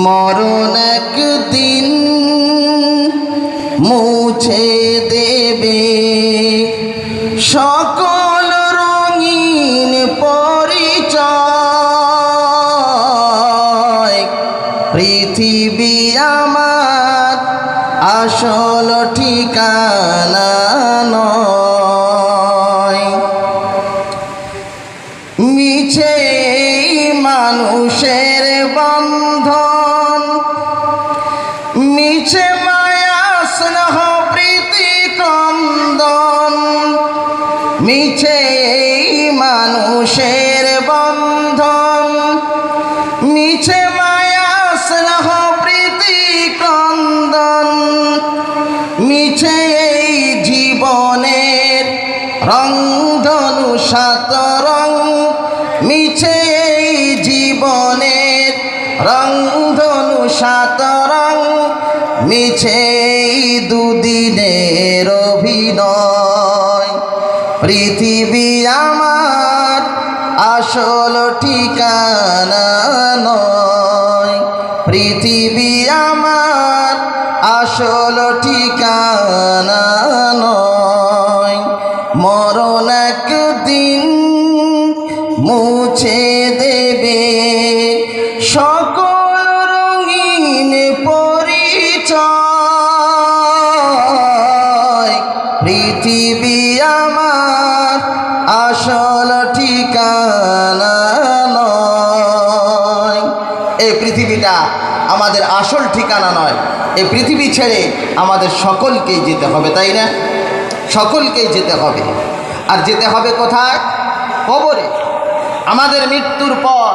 মরণ একদিন মুছে দেবে সকল রঙিন পরিচয়। পৃথিবী আমার আসল ঠিকানা নয়। মিছে মানুষের বন্ধন, মিছে মায়া স্নেহ প্রীতি ক্রন্দন। মিছে মানুষের বন্ধন, মিছে মায়া স্নেহ প্রীতি ক্রন্দন। মিছে এই জীবনের রংধনু সাত রং, মিছে এই জীবনের রংধনু সাত রং। মিছে এই দুদিনের অভিনয়। পৃথিবী আমার আসল ঠিকানা নয়। পৃথিবী আমার আসল ঠিকানা নয়। মরণ একদিন মুছে দেবে সকল রঙিন পরিচয়। পৃথিবী আমার আসল ঠিকানা নয়। এই পৃথিবীটা আমাদের আসল ঠিকানা নয়। এই পৃথিবী ছেড়ে আমাদের সকলকেই যেতে হবে, তাই না? সকলকেই যেতে হবে। আর যেতে হবে কোথায়? কবরে। আমাদের মৃত্যুর পর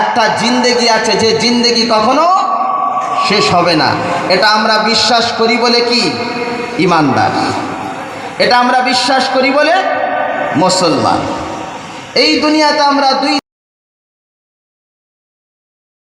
একটা জিন্দেগি আছে, যে জিন্দেগি কখনো শেষ হবে না। এটা আমরা বিশ্বাস করি বলে কি ইমানদার, এটা আমরা বিশ্বাস করি বলে মুসলমান। এই দুনিয়াতে আমরা দুই